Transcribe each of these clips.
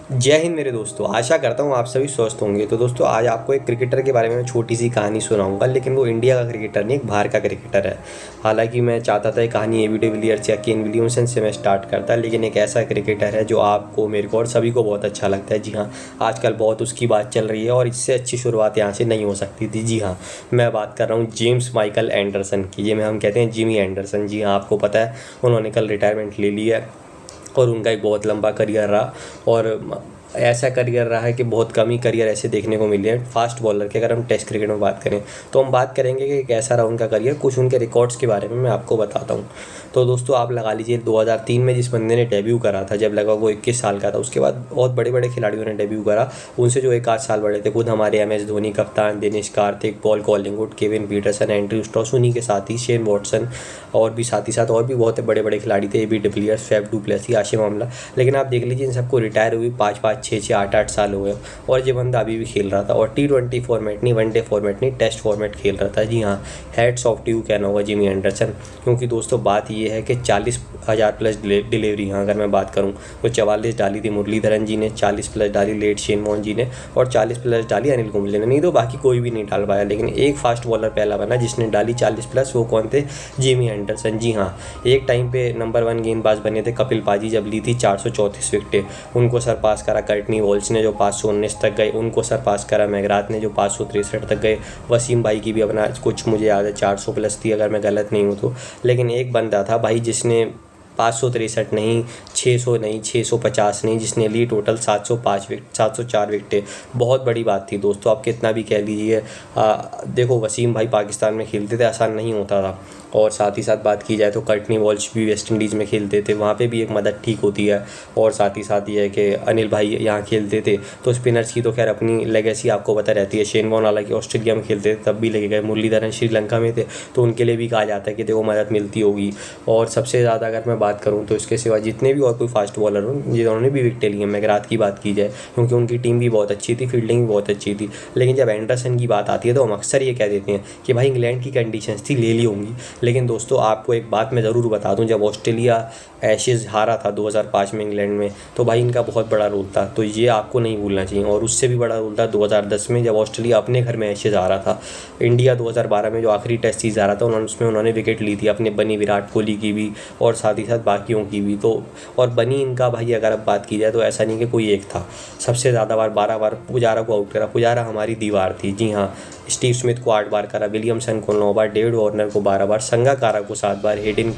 जय हिंद मेरे दोस्तों। आशा करता हूँ आप सभी स्वस्थ होंगे। तो दोस्तों आज आपको एक क्रिकेटर के बारे में छोटी सी कहानी सुनाऊंगा, लेकिन वो इंडिया का क्रिकेटर नहीं, एक बाहर का क्रिकेटर है। हालांकि मैं चाहता था ये कहानी एबी डिविलियर्स या केन विलियमसन से मैं स्टार्ट करता, लेकिन एक ऐसा क्रिकेटर है जो आपको, मेरे को और सभी को बहुत अच्छा लगता है। जी हाँ, आजकल बहुत उसकी बात चल रही है और इससे अच्छी शुरुआत यहाँ से नहीं हो सकती थी। जी हाँ, मैं बात कर रहा हूँ जेम्स माइकल एंडरसन की। ये में हम कहते हैं जिमी एंडरसन। जी हाँ, आपको पता है उन्होंने कल रिटायरमेंट ले ली है और उनका एक बहुत लंबा करियर रहा। और ऐसा करियर रहा है कि बहुत कम ही करियर ऐसे देखने को मिले हैं फास्ट बॉलर के। अगर हम टेस्ट क्रिकेट में बात करें तो हम बात करेंगे कि कैसा रहा उनका करियर, कुछ उनके रिकॉर्ड्स के बारे में मैं आपको बताता हूँ। तो दोस्तों आप लगा लीजिए 2003 में जिस बंदे ने डेब्यू करा था, जब लगा वो 21 साल का था, उसके बाद बहुत बड़े बड़े खिलाड़ियों ने डेब्यू करा। उनसे जो एक आध साल बड़े थे, खुद हमारे MS धोनी कप्तान, Dinesh Karthik, Paul Collingwood, Kevin Pietersen, Andrew Strauss, उन्हीं के साथ ही शेन वॉटसन और भी साथ ही साथ और भी बहुत बड़े बड़े खिलाड़ी थे, AB de Villiers, Faf du Plessis, Hashim Amla. लेकिन आप देख लीजिए इन सबको रिटायर हुई 5-5, 6-6, 8-8 साल हो गए और ये बंदा अभी भी खेल रहा था। और T20 फॉर्मेट नहीं, वनडे फॉर्मेट नहीं, टेस्ट फॉर्मेट खेल रहा था। जी हाँ, हैट्स ऑफ टू यू कहना होगा जिमी एंडरसन। क्योंकि दोस्तों बात ये है कि 40,000 प्लस डिलीवरी, हाँ अगर मैं बात करूँ तो 44 डाली थी मुरलीधरन जी ने, 40 प्लस डाली लेट शेन वॉर्न जी ने और 40 प्लस डाली अनिल कुंबले ने। नहीं तो बाकी कोई भी नहीं डाल पाया, लेकिन एक फास्ट बॉलर पहला बना जिसने डाली 40 प्लस। वो कौन थे? Jimmy Anderson. जी हाँ, एक टाइम पे नंबर 1 गेंदबाज बने थे कपिल पाजी, जब ली थी 434 विकेटें, उनको सरपास करा कर्टनी वॉल्श ने जो 519 तक गए, उनको सरपास करा मैगराथ ने जो 563 तक गए। वसीम भाई की भी अपना कुछ मुझे याद है 400 प्लस थी अगर मैं गलत नहीं हूँ तो। लेकिन एक बंदा था भाई जिसने 563 नहीं, 600 नहीं, 650 नहीं, जिसने ली टोटल 705 विकेट, 704 विकेटें। बहुत बड़ी बात थी दोस्तों, आप कितना भी कह लीजिए। देखो वसीम भाई पाकिस्तान में खेलते थे, आसान नहीं होता था। और साथ ही साथ बात की जाए तो कर्टनी वॉल्श भी वेस्ट इंडीज़ में खेलते थे, वहाँ पे भी एक मदद ठीक होती है। और साथ ही साथ ये है कि अनिल भाई यहाँ खेलते थे। तो स्पिनर्स की तो खैर अपनी लेगेसी आपको पता रहती है। शेन वॉर्न हालांकि ऑस्ट्रेलिया में खेलते थे तब भी लगे गए, मुरलीधरन श्रीलंका में थे तो उनके लिए भी कहा जाता है कि देखो मदद मिलती होगी। और सबसे ज़्यादा अगर मैं बात करूँ तो इसके सिवा जितने भी और कोई फास्ट बॉलर हों जिन्होंने भी विकेटें ली हैं, मैगराथ की बात की जाए क्योंकि उनकी टीम भी बहुत अच्छी थी, फील्डिंग भी बहुत अच्छी थी। लेकिन जब एंडरसन की बात आती है तो हम अक्सर ये कह देते हैं कि भाई इंग्लैंड की कंडीशंस थी, ले ली होंगी। लेकिन दोस्तों आपको एक बात मैं ज़रूर बता दूं, जब ऑस्ट्रेलिया एशेज़ हारा था 2005 में इंग्लैंड में, तो भाई इनका बहुत बड़ा रोल था, तो ये आपको नहीं भूलना चाहिए। और उससे भी बड़ा रोल था 2010 में जब ऑस्ट्रेलिया अपने घर में एशेज़ हारा था। इंडिया 2012 में जो आखिरी टेस्ट सीरीज़ हारा था उन्होंने विकेट ली थी अपने बनी विराट कोहली की भी और साथ ही साथ बाकियों की भी। तो और बनी इनका भाई अगर अब बात की जाए तो ऐसा नहीं कि कोई एक था, सबसे ज़्यादा बार 12 बार पुजारा को आउट करा। पुजारा हमारी दीवार थी। जी हाँ, स्टीव स्मिथ को 8 बार करा, विलियमसन को 9 बार, डेविड वार्नर को 12 बार, संगाकारा को 7 बार, हेडिन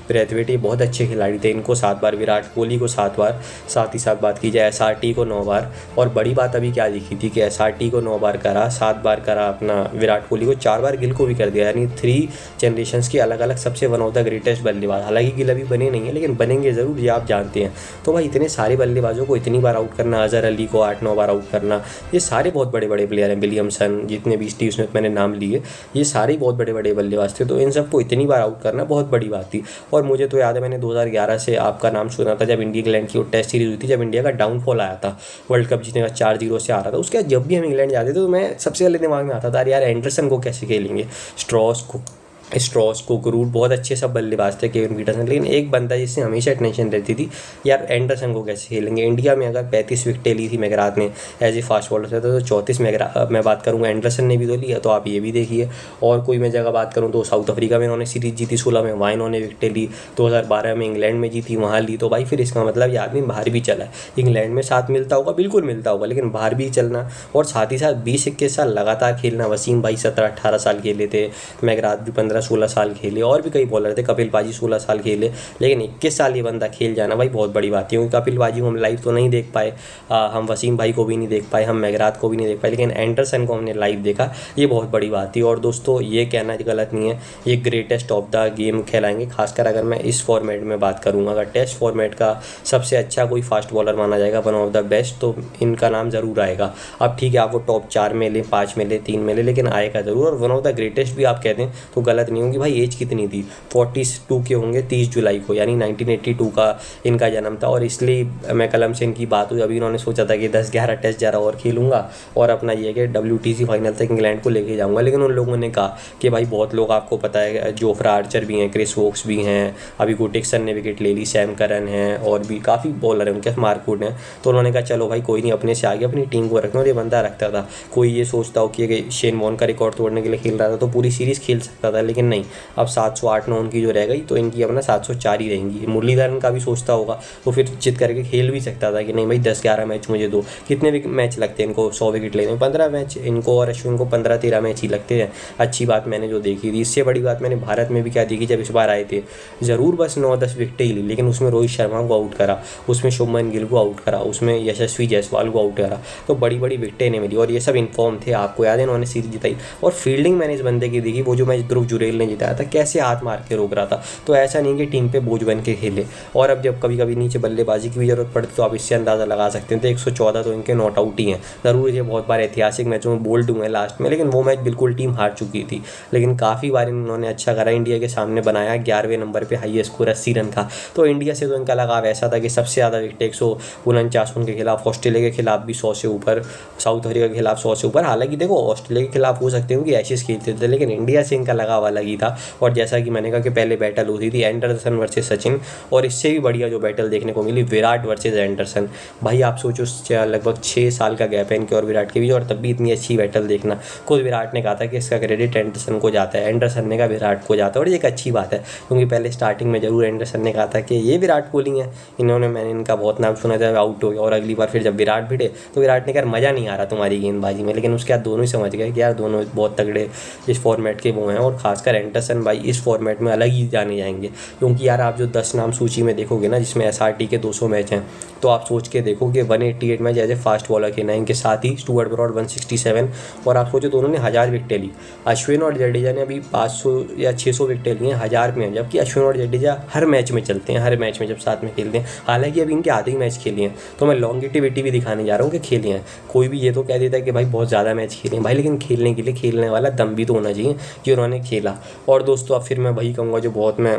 ब्रैथवेट, ये बहुत अच्छे खिलाड़ी थे, इनको 7 बार, विराट कोहली को 7 बार। साथ ही साथ बात की जाए SRT को 9 बार। और बड़ी बात अभी क्या दिखी थी कि SRT को 9 बार करा, 7 बार करा अपना विराट कोहली को, 4 बार गिल को भी कर दिया। यानी 3 जनरेशन्स के अलग अलग सबसे वन ऑफ द ग्रेटेस्ट बल्लेबाज। हालांकि गिल अभी बने नहीं है लेकिन बनेंगे ज़रूर, ये आप जानते हैं। तो भाई इतने सारे बल्लेबाजों को इतनी बार आउट करना, अजहर अली को 8-9 बार आउट करना, ये सारे बहुत बड़े बड़े प्लेयर हैं। विलियमसन, जितने भी स्टीव स्मिथ मैंने नाम लिए, ये सारे बहुत बड़े बड़े बल्लेबाज थे। तो इन सबको इतनी बार आउट करना बहुत बड़ी बात थी। और मुझे तो याद है मैंने 2011 से आपका नाम सुना था जब इंडिया इंग्लैंड की वो टेस्ट सीरीज हुई थी, जब इंडिया का डाउनफॉल आया था, वर्ल्ड कप जीतने का 4-0 से आ रहा था। उसके बाद जब भी हम इंग्लैंड जाते थे तो मैं सबसे पहले दिमाग में आता था यार एंडरसन को कैसे खेलेंगे, स्ट्रॉस को क्रूड, बहुत अच्छे सब बल्लेबाज थे, केविन पीटरसन। लेकिन एक बंदा जिससे हमेशा टेंशन रहती थी यार एंडरसन को कैसे खेलेंगे। इंडिया में अगर 35 विकेटें ली थी मैगराथ ने एज ए फास्ट बॉलर से, तो 34 मैं बात करूँगा एंडरसन ने भी तो लिया, तो आप ये भी देखिए। और कोई मैं जगह बात करूँ तो साउथ अफ्रीका में इन्होंने सीरीज जीती 16 में, वहाँ इन्होंने विकेटें ली। 2012 में इंग्लैंड में जीती, वहाँ ली। तो भाई फिर इसका मतलब ये आदमी बाहर भी चला है। इंग्लैंड में साथ मिलता होगा, बिल्कुल मिलता होगा, लेकिन बाहर भी चलना और साथ ही साथ 20-21 साल लगातार खेलना। वसीम भाई 17-18 साल खेले थे, मैगराथ भी 15-16 साल खेले, और भी कई बॉलर थे, कपिल पाजी 16 साल खेले, लेकिन 21 साल ये बंदा खेल जाना भाई बहुत बड़ी बात है। क्योंकि कपिल पाजी को हम लाइव तो नहीं देख पाए, हम वसीम भाई को भी नहीं देख पाए, हम मैगराथ को भी नहीं देख पाए, लेकिन एंडरसन को हमने लाइव देखा, ये बहुत बड़ी बात थी। और दोस्तों ये कहना गलत नहीं है, ये ग्रेटेस्ट ऑफ द गेम कहलाएंगे। खासकर अगर मैं इस फॉर्मेट में बात करूँगा, अगर टेस्ट फॉर्मेट का सबसे अच्छा कोई फास्ट बॉलर माना जाएगा, वन ऑफ द बेस्ट, तो इनका नाम ज़रूर आएगा। अब ठीक है आप वो टॉप 4 में लें, 5 में लें, 3 में लें, लेकिन आएगा ज़रूर। और वन ऑफ द ग्रेटेस्ट भी आप कहते हैं तो गलत याद नहीं होंगी भाई एज कितनी थी, 42 के होंगे 30 जुलाई को, यानी 1982 का इनका जन्म था। और इसलिए मैं कलम से इनकी बात हुई, अभी इन्होंने सोचा था कि 10-11 टेस्ट ज़रा और खेलूँगा और अपना ये कि WTC फाइनल तक इंग्लैंड को लेके जाऊँगा। लेकिन उन लोगों ने कहा कि भाई बहुत लोग आपको पता है, जोफ्रा आर्चर भी हैं, क्रिस वोक्स भी हैं, अभी गुटिक्सन ने विकेट ले ली, सैम करन हैं और भी काफ़ी बॉलर हैं उनके, मार्कवुड हैं। तो उन्होंने कहा चलो भाई कोई नहीं, अपने से आगे अपनी टीम को रखना। और ये बंदा रखता था, कोई ये सोचता हो कि शेन वॉर्न का रिकॉर्ड तोड़ने के लिए खेल रहा था तो पूरी सीरीज़ खेल सकता था, लेकिन नहीं, अब 708-9 उनकी जो रह गई तो इनकी अपना 704 ही रहेंगी। मुरलीधरन का भी सोचता होगा तो फिर जिद करके खेल भी सकता था कि नहीं भाई 10-11 मैच मुझे दो। कितने मैच लगते हैं इनको 100 विकेट लेने में? 15 मैच इनको और अश्विन को 15-13 मैच ही लगते हैं। अच्छी बात मैंने जो देखी थी, इससे बड़ी बात मैंने भारत में भी क्या देखी जब इस बार आए थे, ज़रूर बस 9-10 विकेटें ही ली, लेकिन उसमें रोहित शर्मा को आउट करा, उसमें शुभमन गिल को आउट करा, उसमें यशस्वी जायसवाल को आउट करा, तो बड़ी बड़ी विकेटें नहीं मिली। और ये सब इन्फॉर्म थे, आपको याद है इन्होंने सीरीज जिताई। और फील्डिंग मैंने इस बंदे की देखी, वो जो मैच ध्रुव जुरेल ने जिताया था, कैसे हाथ मार के रोक रहा था। तो ऐसा नहीं कि टीम पे बोझ बन के खेले। और अब जब कभी कभी नीचे बल्लेबाजी की भी जरूरत पड़ती तो आप इससे अंदाज़ा लगा सकते हैं। तो 114 तो इनके नॉट आउट ही हैं। ज़रूर ये बहुत बार ऐतिहासिक मैचों में बोल्ड हुए लास्ट में, लेकिन वो मैच बिल्कुल टीम हार चुकी थी। लेकिन काफ़ी बार इन्होंने अच्छा करा, इंडिया के सामने बनाया 11वें नंबर पर हाईएस्ट स्कोर 80 रन का। तो इंडिया से तो इनका लगाव ऐसा था कि सबसे ज़्यादा विकेट 149 उनके खिलाफ, ऑस्ट्रेलिया के खिलाफ भी 100 से ऊपर, साउथ अफ्रीका के खिलाफ 100 से ऊपर। हालांकि देखो ऑस्ट्रेलिया के खिलाफ हो सकते हो कि एशेज खेलते थे, लेकिन इंडिया से इनका लगाव अलग ही था। और जैसा कि मैंने कहा कि पहले बैटल होती थी एंडरसन वर्सेस सचिन, और इससे भी बढ़िया जो बैटल देखने को मिली विराट वर्सेस एंडरसन। भाई आप सोचो लगभग 6 साल का गैप है इनके और विराट के बीच, और तब भी इतनी अच्छी बैटल देखना। खुद विराट ने कहा था कि इसका क्रेडिट एंडरसन को जाता है, एंडरसन ने कहा विराट को जाता है। और ये एक अच्छी बात है, क्योंकि पहले स्टार्टिंग में जरूर एंडरसन ने कहा था कि ये विराट कोहली है, इन्होंने मैंने इनका बहुत नाम सुना था, आउट हो गया। और अगली बार फिर जब विराट भिड़े तो विराट ने कहा मज़ा नहीं आ रहा तुम्हारी गेंदबाजी में, लेकिन उसके बाद दोनों ही समझ गए कि यार दोनों बहुत तगड़े इस फॉर्मेट के वो हैं। और खासकर एंडरसन भाई इस फॉर्मेट में अलग ही जाने जाएंगे, क्योंकि यार आप जो 10 नाम सूची में देखोगे ना, जिसमें SRT के 200 मैच हैं, तो आप सोच के देखो कि 188 match as a fast bowler खेला है। इनके साथ ही स्टुअर्ट ब्रॉड 167, और आप सोचो दोनों ने 1000 विकेटें ली। अश्विन और जडेजा ने अभी 500 या 600 विकेटें ली हैं 1000 में, जबकि अश्विन और जडेजा हर मैच में चलते हैं, हर मैच में जब साथ में खेलते हैं। हालांकि अभी इनके आधे ही मैच खेले हैं, तो मैं लॉन्गिटिविटी भी दिखाने जा रहा हूँ कि खेले हैं। कोई भी ये तो कह देता है कि भाई बहुत ज़्यादा मैच खेले हैं, भाई लेकिन खेलने के लिए खेलने वाला दम भी तो होना चाहिए कि उन्होंने खेला। और दोस्तों अब फिर मैं वही कहूँगा जो बहुत मैं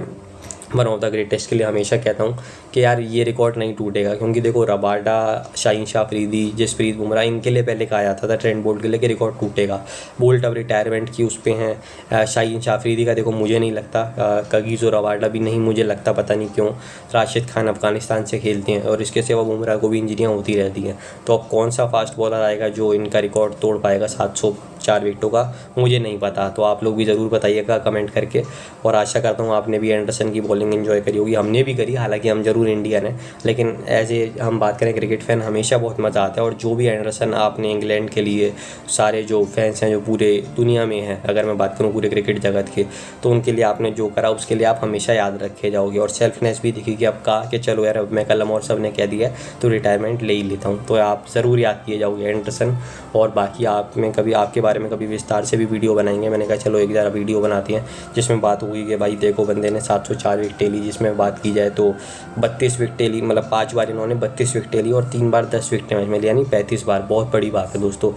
वन ऑफ द ग्रेटेस्ट के लिए हमेशा कहता हूँ कि यार ये रिकॉर्ड नहीं टूटेगा, क्योंकि देखो रबाडा, शाहीन शाह अफरीदी, जसप्रीत बुमराह, इनके लिए पहले कहा जाता था ट्रेंट बोल्ट के लिए कि रिकॉर्ड टूटेगा। बोल्ट अब रिटायरमेंट की उस पर हैं। शाहीन शाह अफरीदी का देखो मुझे नहीं लगता, कगीज़ो रबाडा भी नहीं मुझे लगता, पता नहीं क्यों। राशिद खान अफगानिस्तान से खेलते हैं, और इसके सिवा बुमराह को भी इंजरियाँ होती रहती हैं। तो अब कौन सा फास्ट बॉलर आएगा जो इनका रिकॉर्ड तोड़ पाएगा 704 विकेटों का, मुझे नहीं पता। तो आप लोग भी ज़रूर बताइएगा कमेंट करके। और आशा करता हूँ आपने भी एंडरसन की बॉलिंग एंजॉय करी होगी, हमने भी करी, हालांकि हम जरूर इंडियन हैं, लेकिन एज ए हम बात करें क्रिकेट फ़ैन हमेशा बहुत मज़ा आता है। और जो भी एंडरसन आपने इंग्लैंड के लिए, सारे जो फैंस हैं जो पूरे दुनिया में हैं, अगर मैं बात करूँ पूरे क्रिकेट जगत के, तो उनके लिए आपने जो करा उसके लिए आप हमेशा याद रखे जाओगे। और सेल्फनेस भी दिखेगी, अब कहा कि चलो यार अब मैं कलम और सब ने कह दिया तो रिटायरमेंट ले ही लेता हूँ, तो आप ज़रूर याद किए जाओगे एंडरसन। और बाकी आप में कभी आपके बारे में कभी विस्तार से भी वीडियो बनाएंगे। मैंने कहा चलो एक ज़रा वीडियो बनाती हैं जिसमें बात होगी कि भाई देखो बंदे ने 704 विकेटें ली, जिसमें बात की जाए तो 32 विकेटें ली, मतलब 5 बार इन्होंने 32 विकेटें ली और 3 बार 10 विकेटें मैच में ली, यानी 35 बार। बहुत बड़ी बात है दोस्तों,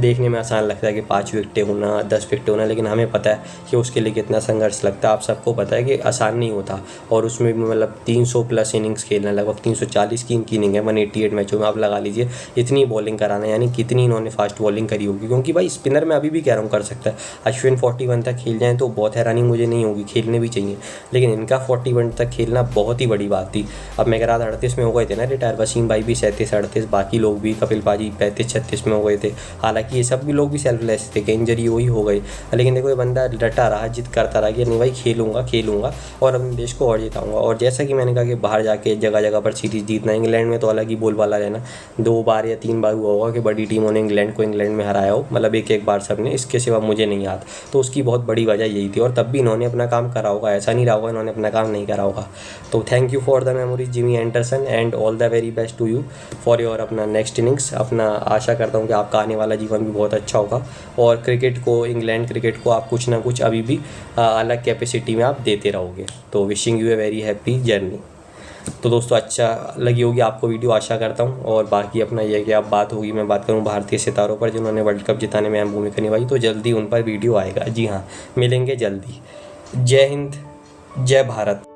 देखने में आसान लगता है कि 5 विकेटें होना, 10 विकेटें होना, लेकिन हमें पता है कि उसके लिए कितना संघर्ष लगता है। आप सबको पता है कि आसान नहीं होता। और उसमें भी मतलब 300 प्लस इनिंग्स खेलना, लगभग 340 की इनकी इनिंग है 188 मैचों में। आप लगा लीजिए इतनी बॉलिंग कराना, यानी कितनी इन्होंने फास्ट बॉलिंग करी होगी। क्योंकि भाई स्पिनर में अभी भी कह रहा हूँ कर सकता है, अश्विन 41 तक खेल जाएँ तो बहुत हैरानी मुझे नहीं होगी, खेलने भी चाहिए, लेकिन इनका 41 तक खेलना बहुत ही बड़ी बात थी। अब मैं कह रहा था 38 में हो गए थे ना रिटायर, वसीम भाई भी 37-38, बाकी लोग भी, कपिल पाजी 35-36 में हो गए थे। हालांकि ये सब भी लोग भी सेल्फलेस थे कि इंजरी वही हो गई, लेकिन देखो ये बंदा डटा रहा, जिद करता रहा कि नहीं भाई खेलूंगा और अपने देश को और जिताऊंगा। और जैसा कि मैंने कहा कि बाहर जाके जगह जगह पर सीरीज जीतना, इंग्लैंड में तो अलग ही बोलबाला रहना। 2 बार या 3 बार हुआ होगा कि बड़ी टीमों ने इंग्लैंड को इंग्लैंड में हराया हो, मतलब एक बार सब ने, इसके सिवा मुझे नहीं याद। तो उसकी बहुत बड़ी वजह यही थी, और तब भी इन्होंने अपना काम करा होगा, ऐसा नहीं रहा होगा इन्होंने अपना काम नहीं करा होगा। तो thank you for the memories Jimmy Anderson, and all the very best to you for your अपना नेक्स्ट इनिंग्स। अपना आशा करता हूँ कि आपका आने वाला जीवन भी बहुत अच्छा होगा, और क्रिकेट को, इंग्लैंड क्रिकेट को आप कुछ ना कुछ अभी भी अलग कैपेसिटी में आप देते रहोगे। तो wishing U a very happy journey. तो दोस्तों अच्छा लगी होगी आपको वीडियो, आशा करता हूँ। और बाकी अपना ये है कि अब बात होगी, मैं बात करूँ भारतीय सितारों पर जिन्होंने वर्ल्ड कप जिताने में अहम भूमिका निभाई, तो जल्दी उन पर वीडियो आएगा। जी हाँ, मिलेंगे जल्दी। जय हिंद, जय भारत।